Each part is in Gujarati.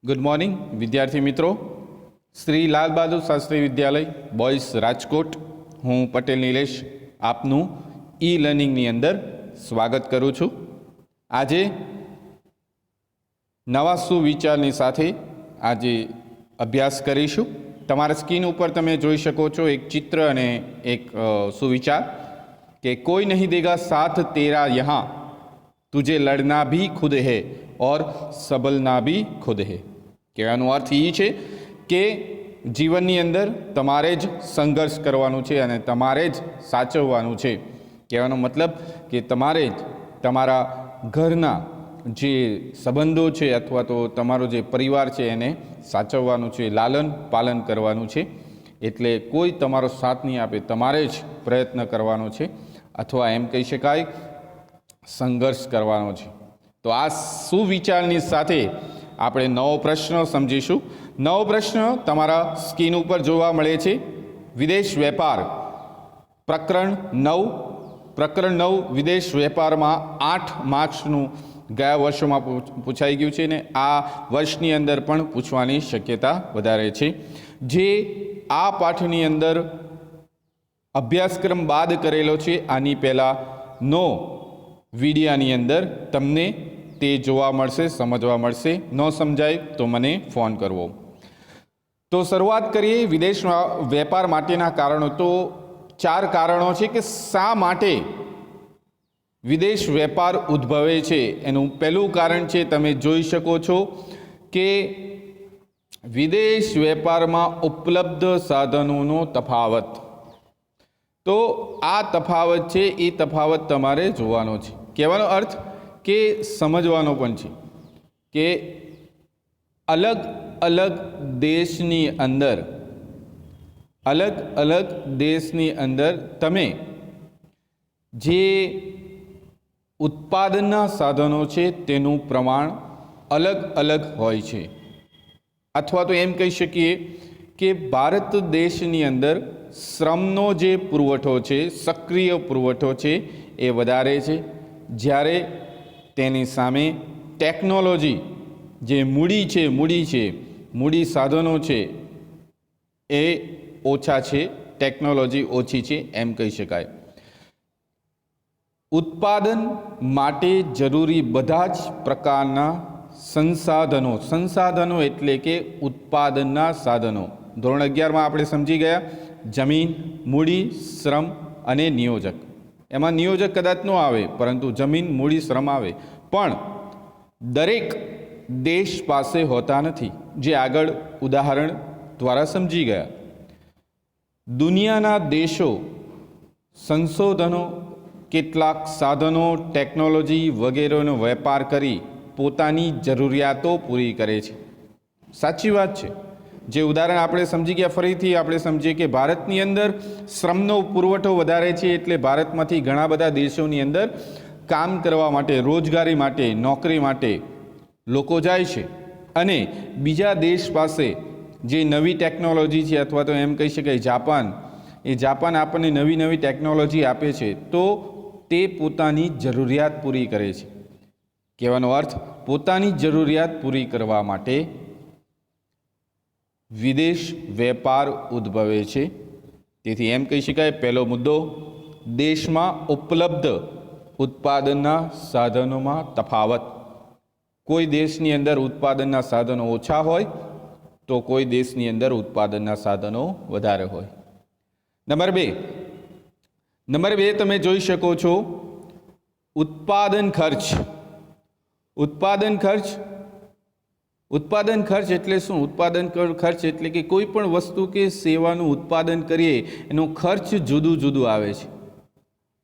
ગુડ મોર્નિંગ વિદ્યાર્થી મિત્રો. શ્રી લાલ બહાદુર શાસ્ત્રી વિદ્યાલય બોયઝ રાજકોટ, હું પટેલ નિલેશ આપનું ઈ લર્નિંગની અંદર સ્વાગત કરું છું. આજે નવા સુવિચારની સાથે આજે અભ્યાસ કરીશું. તમારા સ્ક્રીન ઉપર તમે જોઈ શકો છો એક ચિત્ર અને એક સુવિચાર કે કોઈ નહીં દેગા સાથ તેરા યહાં, તુझे લડના ભી ખુદ હૈ और सबलना भी खुद है. કહેવાનો અર્થ એ છે કે જીવનની અંદર તમારે જ સંઘર્ષ કરવાનું છે અને તમારે જ સાચવવાનું છે. કહેવાનો મતલબ કે તમારે જ તમારા ઘરના જે સંબંધો છે અથવા તો તમારો જે પરિવાર છે એને સાચવવાનું છે, લાલન પાલન કરવાનું છે. એટલે કોઈ તમારો સાથ નહીં આપે, તમારે જ પ્રયત્ન કરવાનો છે અથવા એમ કહી શકાય સંઘર્ષ કરવાનો છે. તો આ સુવિચારની સાથે આપણે નવો પ્રશ્ન સમજીશું. નવો પ્રશ્ન તમારા સ્ક્રીન ઉપર જોવા મળે છે. વિદેશ વેપાર પ્રકરણ 9 વિદેશ વેપારમાં 8 માર્ક્સનું ગયા વર્ષોમાં પૂછાઈ ગયું છે ને આ વર્ષની અંદર પણ પૂછવાની શક્યતા વધારે છે. જે આ પાઠની અંદર અભ્યાસક્રમ બાદ કરેલો છે, આની પહેલાંનો વિડીયાની અંદર તમને તે જોવા મળશે, સમજવા મળશે. ન સમજાય તો મને ફોન કરવો. તો શરૂઆત કરીએ વિદેશ વેપાર માટેના કારણો. તો 4 કારણો છે કે શા માટે વિદેશ વેપાર ઉદ્ભવે છે. એનું પહેલું કારણ છે, તમે જોઈ શકો છો કે વિદેશ વેપારમાં ઉપલબ્ધ સાધનોનો તફાવત. તો આ તફાવત છે, એ તફાવત તમારે જોવાનો છે. કહેવાનો અર્થ કે સમજવાનો પણ છે કે અલગ અલગ દેશની અંદર તમે જે ઉત્પાદનના સાધનો છે તેનું પ્રમાણ અલગ અલગ હોય છે. અથવા તો એમ કહી શકીએ કે ભારત દેશની અંદર શ્રમનો જે પુરવઠો છે, સક્રિય પુરવઠો છે, એ વધારે છે. જ્યારે તેની સામે ટેકનોલોજી, જે મૂડી સાધનો છે એ ઓછા છે, ટેકનોલોજી ઓછી છે એમ કહી શકાય. ઉત્પાદન માટે જરૂરી બધા જ પ્રકારના સંસાધનો એટલે કે ઉત્પાદનના સાધનો. ધોરણ 11માં આપણે સમજી ગયા જમીન, મૂડી, શ્રમ અને નિયોજક. એમાં નિયોજક કદાચ ન આવે પરંતુ જમીન, મૂડી, શ્રમ આવે. પણ દરેક દેશ પાસે હોતા નથી, જે આગળ ઉદાહરણ દ્વારા સમજી ગયા. દુનિયાના દેશો સંશોધનો, કેટલાક સાધનો, ટેકનોલોજી વગેરેનો વેપાર કરી પોતાની જરૂરિયાતો પૂરી કરે છે. સાચી વાત છે. જે ઉદાહરણ આપણે સમજી ગયા, ફરીથી આપણે સમજીએ કે ભારતની અંદર શ્રમનો પુરવઠો વધારે છે, એટલે ભારતમાંથી ઘણા બધા દેશોની અંદર કામ કરવા માટે, રોજગારી માટે, નોકરી માટે લોકો જાય છે. અને બીજા દેશ પાસે જે નવી ટેકનોલોજી છે, અથવા તો એમ કહી શકાય જાપાન આપણને નવી ટેકનોલોજી આપે છે, તો તે પોતાની જરૂરિયાત પૂરી કરે છે. કહેવાનો અર્થ પોતાની જરૂરિયાત પૂરી કરવા માટે વિદેશ વેપાર ઉદ્ભવે છે. તેથી એમ કહી શકાય પહેલો મુદ્દો, દેશમાં ઉપલબ્ધ ઉત્પાદનના સાધનોમાં તફાવત. કોઈ દેશની અંદર ઉત્પાદનના સાધનો ઓછા હોય તો કોઈ દેશની અંદર ઉત્પાદનના સાધનો વધારે હોય. નંબર 2 તમે જોઈ શકો છો ઉત્પાદન ખર્ચ એટલે શું? ઉત્પાદન ખર્ચ એટલે કે કોઈ પણ વસ્તુ કે સેવાનું ઉત્પાદન કરીએ એનું ખર્ચ જુદું આવે છે,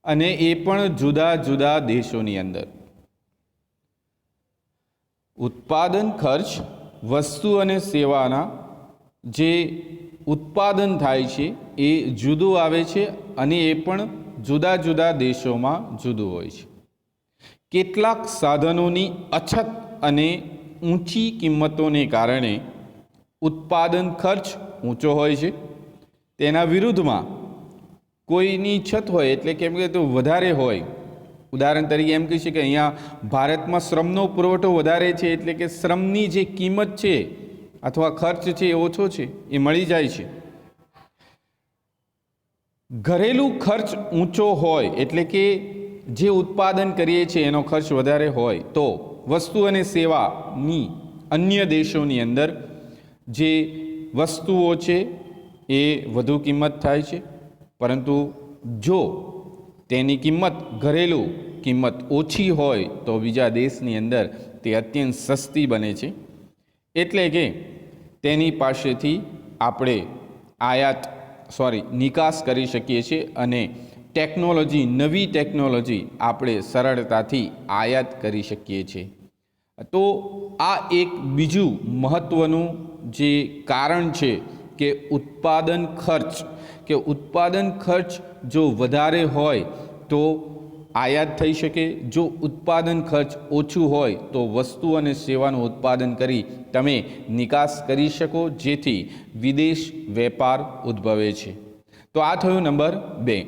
અને એ પણ જુદા દેશોની અંદર. ઉત્પાદન ખર્ચ વસ્તુ અને સેવાના જે ઉત્પાદન થાય છે એ જુદું આવે છે, અને એ પણ જુદા દેશોમાં જુદું હોય છે. કેટલાક સાધનોની અછત અને ઊંચી કિંમતોને કારણે ઉત્પાદન ખર્ચ ઊંચો હોય છે. તેના વિરુદ્ધમાં કોઈની છત હોય એટલે કેમ કે તો વધારે હોય ઉદાહરણ તરીકે એમ કહી શકીએ કે અહીંયા ભારતમાં શ્રમનો પુરવઠો વધારે છે, એટલે કે શ્રમની જે કિંમત છે અથવા ખર્ચ છે એ ઓછો છે, એ મળી જાય છે. ઘરેલું ખર્ચ ઊંચો હોય એટલે કે જે ઉત્પાદન કરીએ છીએ એનો ખર્ચ વધારે હોય તો વસ્તુ અને સેવાની અન્ય દેશોની અંદર જે વસ્તુઓ છે એ વધુ કિંમત થાય છે, પરંતુ જો તેની કિંમત ઘરેલું કિંમત ઓછી હોય તો બીજા દેશની અંદર તે અત્યંત સસ્તી બને છે. એટલે કે તેની પાસેથી આપણે નિકાસ કરી શકીએ છીએ અને ટેકનોલોજી, નવી ટેકનોલોજી આપણે સરળતાથી આયાત કરી શકીએ છીએ. તો આ એક બીજું મહત્ત્વનું જે કારણ છે કે ઉત્પાદન ખર્ચ જો વધારે હોય તો આયાત થઈ શકે, જો ઉત્પાદન ખર્ચ ઓછું હોય તો વસ્તુ અને સેવાનું ઉત્પાદન કરી તમે નિકાસ કરી શકો, જેથી વિદેશ વેપાર ઉદ્ભવે છે. તો આ થયું નંબર 2.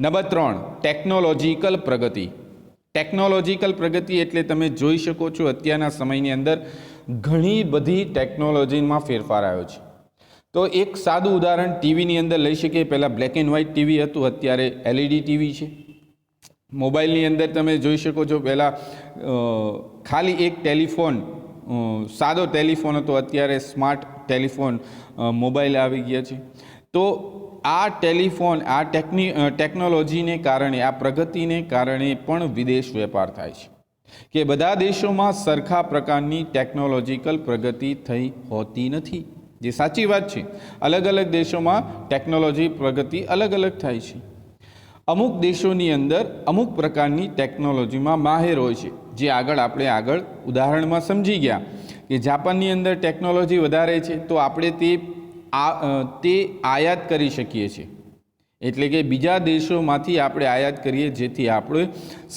નંબર 3, ટેકનોલોજીકલ પ્રગતિ. ટેકનોલોજીકલ પ્રગતિ એટલે તમે જોઈ શકો છો અત્યારના સમયની અંદર ઘણી બધી ટેકનોલોજીમાં ફેરફાર આવ્યો છે. તો એક સાદું ઉદાહરણ ટીવીની અંદર લઈ શકીએ. પહેલાં બ્લેક એન્ડ વ્હાઇટ ટીવી હતું, અત્યારે LED ટીવી છે. મોબાઈલની અંદર તમે જોઈ શકો છો પહેલાં ખાલી એક ટેલિફોન, સાદો ટેલિફોન હતો, અત્યારે સ્માર્ટ ટેલિફોન મોબાઈલ આવી ગયા છે. તો આ ટેલિફોન, આ ટેકનોલોજીને કારણે, આ પ્રગતિને કારણે પણ વિદેશ વેપાર થાય છે કે બધા દેશોમાં સરખા પ્રકારની ટેકનોલોજીકલ પ્રગતિ થઈ હોતી નથી, જે સાચી વાત છે. અલગ અલગ દેશોમાં ટેકનોલોજી પ્રગતિ અલગ અલગ થાય છે. અમુક દેશોની અંદર અમુક પ્રકારની ટેકનોલોજીમાં માહેર હોય છે, જે આપણે આગળ ઉદાહરણમાં સમજી ગયા કે જાપાનની અંદર ટેકનોલોજી વધારે છે તો આપણે તે આયાત કરી શકીએ છીએ. એટલે કે બીજા દેશોમાંથી આપણે આયાત કરીએ, જેથી આપણે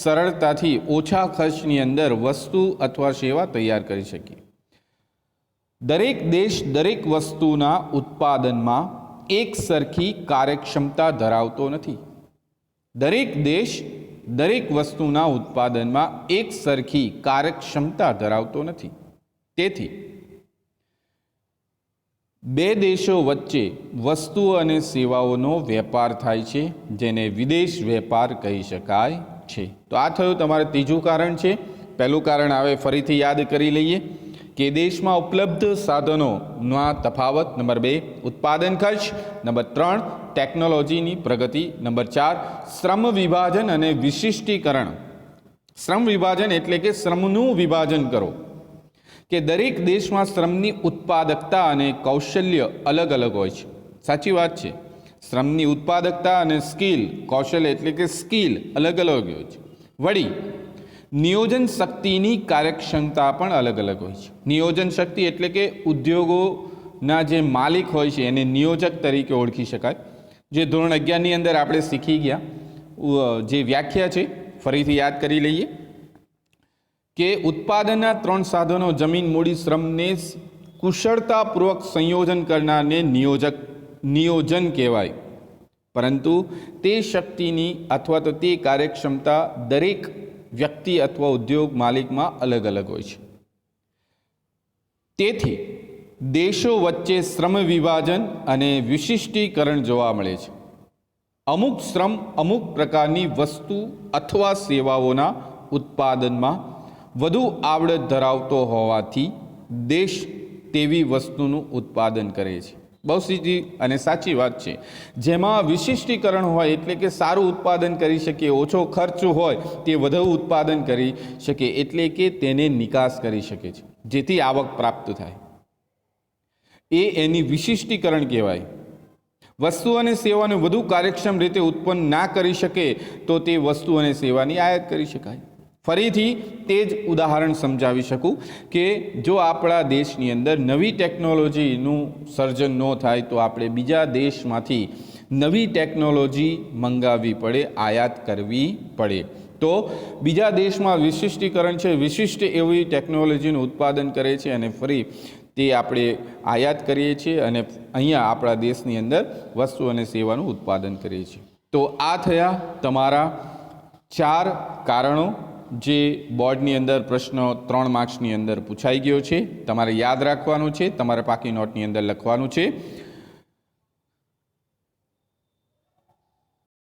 સરળતાથી ઓછા ખર્ચની અંદર વસ્તુ અથવા સેવા તૈયાર કરી શકીએ. દરેક દેશ દરેક વસ્તુના ઉત્પાદનમાં એક સરખી કાર્યક્ષમતા ધરાવતો નથી. દરેક દેશ દરેક વસ્તુના ઉત્પાદનમાં એક સરખી કાર્યક્ષમતા ધરાવતો નથી. તેથી બે દેશો વચ્ચે વસ્તુઓ અને સેવાઓનો વેપાર થાય છે, જેને વિદેશ વેપાર કહી શકાય છે. તો આ થયું તમારે ત્રીજું કારણ છે. પહેલું કારણ આવે, ફરીથી યાદ કરી લઈએ કે દેશમાં ઉપલબ્ધ સાધનોના તફાવત. નંબર 2, ઉત્પાદન ખર્ચ. નંબર 3, ટેકનોલોજીની પ્રગતિ. નંબર 4, શ્રમ વિભાજન અને વિશિષ્ટીકરણ. શ્રમ વિભાજન એટલે કે શ્રમનું વિભાજન કરો, કે દરેક દેશમાં શ્રમની ઉત્પાદકતા અને કૌશલ્ય અલગ અલગ હોય છે. સાચી વાત છે. શ્રમની ઉત્પાદકતા અને કૌશલ્ય એટલે કે સ્કિલ અલગ અલગ હોય છે. વળી નિયોજન શક્તિની કાર્યક્ષમતા પણ અલગ અલગ હોય છે. નિયોજન શક્તિ એટલે કે ઉદ્યોગોના જે માલિક હોય છે એને નિયોજક તરીકે ઓળખી શકાય, જે ધોરણ 11ની અંદર આપણે શીખી ગયા. જે વ્યાખ્યા છે ફરીથી યાદ કરી લઈએ કે ઉત્પાદનના 3 સાધનો જમીન, મૂડી, શ્રમને કુશળતાપૂર્વક સંયોજન કરનારને નિયોજન કહેવાય. પરંતુ તે શક્તિની અથવા તો તે કાર્યક્ષમતા દરેક વ્યક્તિ અથવા ઉદ્યોગ માલિકમાં અલગ અલગ હોય છે. તેથી દેશો વચ્ચે શ્રમ વિભાજન અને વિશિષ્ટીકરણ જોવા મળે છે. અમુક શ્રમ અમુક પ્રકારની વસ્તુ અથવા સેવાઓના ઉત્પાદનમાં વધુ આવડત ધરાવતો હોવાથી દેશ તેવી વસ્તુનું ઉત્પાદન કરે છે. બહુ સીધી અને સાચી વાત છે. જેમાં વિશિષ્ટીકરણ હોય એટલે કે સારું ઉત્પાદન કરી શકે, ઓછો ખર્ચ હોય તે વધુ ઉત્પાદન કરી શકે, એટલે કે તેને નિકાસ કરી શકે છે, જેથી આવક પ્રાપ્ત થાય. એની વિશિષ્ટીકરણ કહેવાય. વસ્તુ અને સેવાને વધુ કાર્યક્ષમ રીતે ઉત્પન્ન ના કરી શકે તો તે વસ્તુ અને સેવાની આયાત કરી શકાય. ફરીથી તે જ ઉદાહરણ સમજાવી શકું કે જો આપણા દેશની અંદર નવી ટેકનોલોજીનું સર્જન ન થાય તો આપણે બીજા દેશમાંથી નવી ટેકનોલોજી મંગાવવી પડે, આયાત કરવી પડે. તો બીજા દેશમાં વિશિષ્ટીકરણ છે, વિશિષ્ટ એવી ટેકનોલોજીનું ઉત્પાદન કરે છે અને ફરી તે આપણે આયાત કરીએ છીએ અને અહીંયા આપણા દેશની અંદર વસ્તુ અને સેવાનું ઉત્પાદન કરીએ છીએ. તો આ થયા તમારા 4 કારણો જે બોર્ડની અંદર પ્રશ્ન 3 માર્ક્સની અંદર પૂછાઈ ગયો છે, તમારે યાદ રાખવાનું છે, તમારે પાકી નોટની અંદર લખવાનું છે.